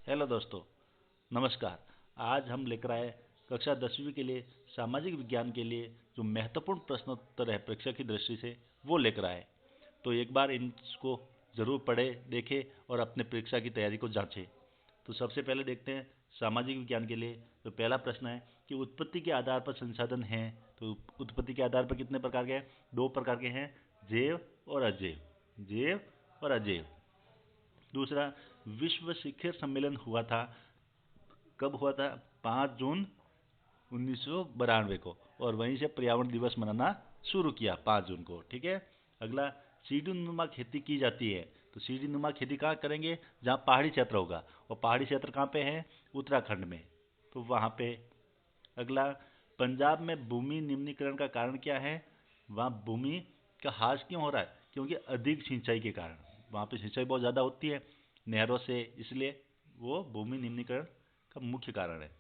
Hello दोस्तों, नमस्कार। आज हम लेकर आए कक्षा 10वीं के लिए सामाजिक विज्ञान के लिए जो महत्वपूर्ण प्रश्नोत्तर है परीक्षा की दृष्टि से वो लेकर आए। तो एक बार इनको जरूर पढ़ें, देखें और अपने परीक्षा की तैयारी को जांचें। तो सबसे पहले देखते हैं सामाजिक विज्ञान के लिए। तो पहला प्रश्न है कि उत्पत्ति के आधार पर संसाधन हैं। तो उत्पत्ति के आधार पर कितने प्रकार के हैं? दो प्रकार के हैं, जैव और अजैव। जैव और अजैव। दूसरा, विश्व शिखर सम्मेलन हुआ था, कब हुआ था? 5 जून 1992 को, और वहीं से पर्यावरण दिवस मनाना शुरू किया 5 जून को। ठीक है। अगला, सीढ़ी नुमा खेती की जाती है। तो सीढ़ी नुमा खेती कहाँ करेंगे? जहाँ पहाड़ी क्षेत्र होगा, और पहाड़ी क्षेत्र कहाँ पे है? उत्तराखंड में, तो वहाँ पे। अगला, पंजाब में भूमि निम्नीकरण का कारण क्या है? वहाँ भूमि का ह्रास क्यों हो रहा है? क्योंकि अधिक सिंचाई के कारण। वहाँ पे सिंचाई बहुत ज़्यादा होती है नहरों से, इसलिए वो भूमि निम्नीकरण का मुख्य कारण है।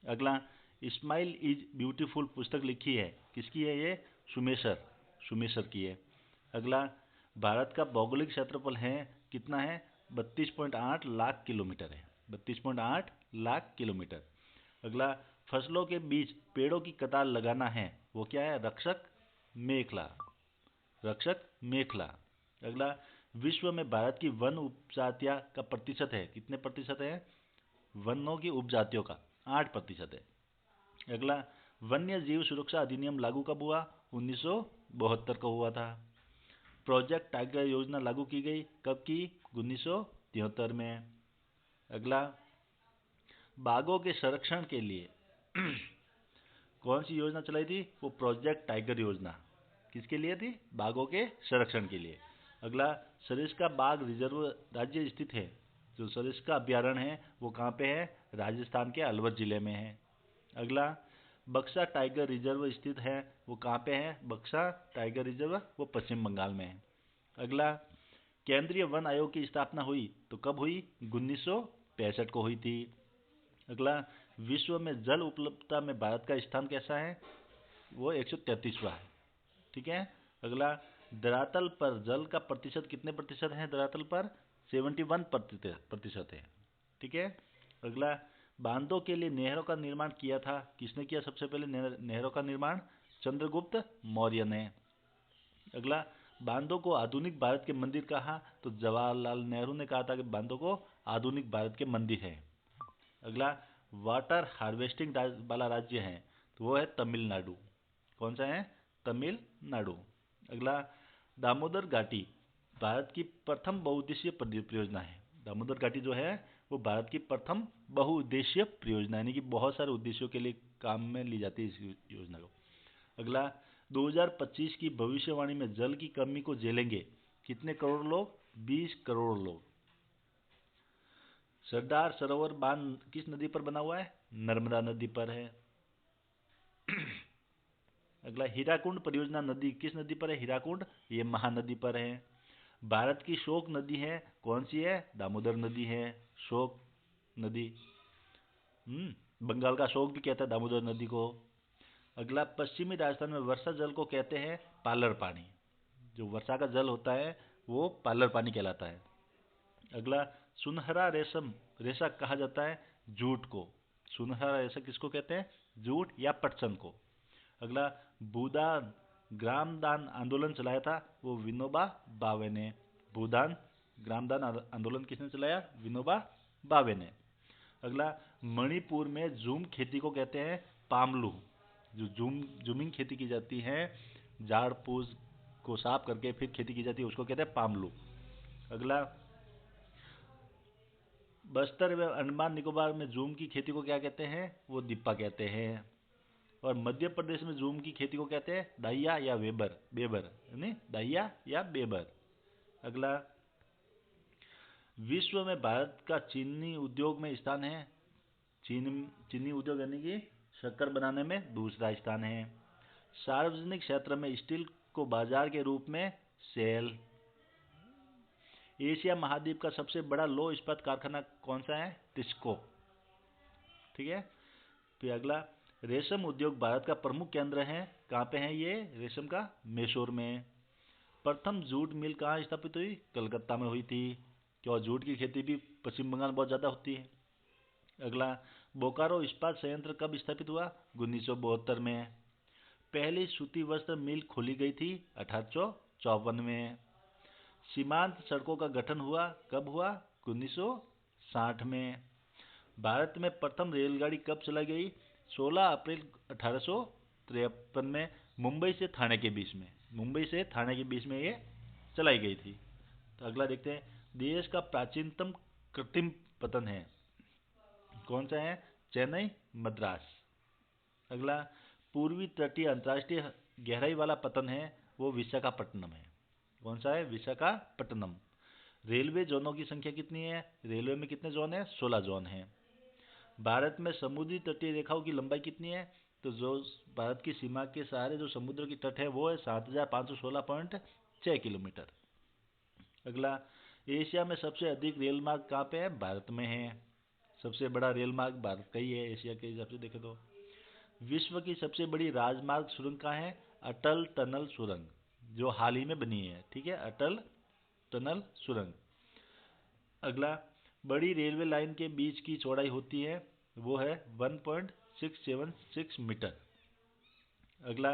अगला, इस्माइल इज ब्यूटीफुल पुस्तक लिखी है, किसकी है ये? सुमेसर, सुमेसर की है। अगला, भारत का भौगोलिक क्षेत्रफल है कितना है? 32.8 लाख किलोमीटर है, 32.8 लाख किलोमीटर। अगला, फसलों के बीच पेड़ों की कतार लगाना है, वो क्या है? रक्षक मेखला, रक्षक मेखला। अगला, विश्व में भारत की वन उपजातियां का प्रतिशत है, कितने प्रतिशत है? वनों की उपजातियों का 8% है। अगला, वन्य जीव सुरक्षा अधिनियम लागू कब हुआ? 1972 को हुआ था। प्रोजेक्ट टाइगर योजना लागू की गई, कब की? 1973 में। अगला, बाघों के संरक्षण के लिए कौन सी योजना चलाई थी? वो प्रोजेक्ट टाइगर योजना। किसके लिए थी? बाघों के संरक्षण के लिए। अगला, सरिस्का बाघ रिजर्व राज्य स्थित है। जो सरिस्का अभ्यारण्य है वो कहाँ पे है? राजस्थान के अलवर जिले में है। अगला, बक्सा टाइगर रिजर्व स्थित है, वो कहाँ पे है? बक्सा टाइगर रिजर्व, वो पश्चिम बंगाल में है। अगला, केंद्रीय वन आयोग की स्थापना हुई तो कब हुई? 1965 को हुई थी। अगला, विश्व में जल उपलब्धता में भारत का स्थान कैसा है? वो 133वां है। ठीक है। अगला, धरातल पर जल का प्रतिशत कितने प्रतिशत है? धरातल पर 71% है। ठीक है। अगला, बांधों के लिए नहरों का निर्माण किया था, किसने किया सबसे पहले नहरों का निर्माण? चंद्रगुप्त मौर्य ने। अगला, बांधों को आधुनिक भारत के मंदिर कहा, तो जवाहरलाल नेहरू ने कहा था कि बांधों को आधुनिक भारत के मंदिर है। अगला, वाटर हार्वेस्टिंग वाला राज्य है, तो वो है तमिलनाडु। कौन सा है? तमिलनाडु। अगला, दामोदर घाटी भारत की प्रथम बहुउद्देशीय परियोजना है। दामोदर घाटी जो है वो भारत की प्रथम बहुउद्देशीय परियोजना, यानी कि बहुत सारे उद्देश्यों के लिए काम में ली जाती है इस योजना को। अगला, 2025 की भविष्यवाणी में जल की कमी को झेलेंगे कितने करोड़ लोग? 20 करोड़ लोग। सरदार सरोवर बांध किस नदी पर बना हुआ है? नर्मदा नदी पर है। अगला, हीराकुंड परियोजना नदी किस नदी पर है? हीराकुंड, ये महानदी पर है। भारत की शोक नदी है, कौन सी है? दामोदर नदी है, शोक नदी। बंगाल का शोक भी कहता है दामोदर नदी को। अगला, पश्चिमी राजस्थान में वर्षा जल को कहते हैं पालर पानी। जो वर्षा का जल होता है वो पालर पानी कहलाता है। अगला, सुनहरा रेशम रेशा कहा जाता है जूट को। सुनहरा रेशा किसको कहते हैं? जूट या पटसन को। अगला, भूदान ग्रामदान आंदोलन चलाया था, वो विनोबा भावे ने। भूदान ग्रामदान आंदोलन किसने चलाया? विनोबा भावे ने। अगला, मणिपुर में जूम खेती को कहते हैं पामलू। जो जूमिंग खेती की जाती है, झाड़ फूस को साफ करके फिर खेती की जाती है, उसको कहते हैं पामलू। अगला, बस्तर व अंडमान निकोबार में जूम की खेती को क्या कहते हैं? वो दिप्पा कहते हैं। और मध्य प्रदेश में जूम की खेती को कहते हैं दाहिया या वेबर, बेबर, यानी दाहिया या बेबर। अगला, विश्व में भारत का चीनी उद्योग में स्थान है। चीनी उद्योग यानी कि शक्कर बनाने में दूसरा स्थान है। सार्वजनिक क्षेत्र में स्टील को बाजार के रूप में सेल। एशिया महाद्वीप का सबसे बड़ा लौह इस्पात कारखाना कौन सा है? टिस्को। ठीक है। फिर अगला, रेशम उद्योग भारत का प्रमुख केंद्र है, कहाँ पे है ये? रेशम का मैसूर में। प्रथम जूट मिल कहाँ स्थापित हुई? कलकत्ता में हुई थी। और जूट की खेती भी पश्चिम बंगाल में बहुत ज़्यादा होती है। अगला, बोकारो इस्पात संयंत्र कब स्थापित हुआ? 1972 में। पहली सूती वस्त्र मिल खोली गई थी 1854 में। सीमांत सड़कों का गठन हुआ कब हुआ? 1960 में। भारत में प्रथम रेलगाड़ी कब चलाई गई? 16 अप्रैल 1853 में मुंबई से ठाणे के बीच में। मुंबई से ठाणे के बीच में ये चलाई गई थी। तो अगला देखते हैं, देश का प्राचीनतम कृत्रिम पतन है, कौन सा है? चेन्नई, मद्रास। अगला, पूर्वी तटीय अंतर्राष्ट्रीय गहराई वाला पतन है, वो विशाखापट्टनम है। कौन सा है? विशाखापट्टनम। रेलवे जोनों की संख्या कितनी है? रेलवे में कितने जोन है? 16 जोन है। भारत में समुद्री तटीय रेखाओं की लंबाई कितनी है? तो जो भारत की सीमा के सहारे जो समुद्र की तट है वो है 7516.6 किलोमीटर। अगला, एशिया में सबसे अधिक रेल मार्ग कहाँ पे है? भारत में है। सबसे बड़ा रेल मार्ग भारत का ही है एशिया के हिसाब से देखें तो। विश्व की सबसे बड़ी राजमार्ग सुरंग कहाँ है? अटल टनल सुरंग, जो हाल ही में बनी है। ठीक है, अटल टनल सुरंग। अगला, बड़ी रेलवे लाइन के बीच की चौड़ाई होती है, वो है 1.676 मीटर। अगला,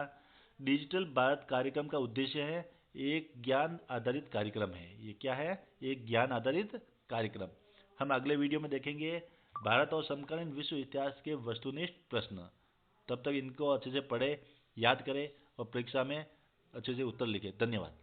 डिजिटल भारत कार्यक्रम का उद्देश्य है एक ज्ञान आधारित कार्यक्रम है। ये क्या है? एक ज्ञान आधारित कार्यक्रम। हम अगले वीडियो में देखेंगे भारत और समकालीन विश्व इतिहास के वस्तुनिष्ठ प्रश्न। तब तक इनको अच्छे से पढ़े, याद करें और परीक्षा में अच्छे से उत्तर लिखें। धन्यवाद।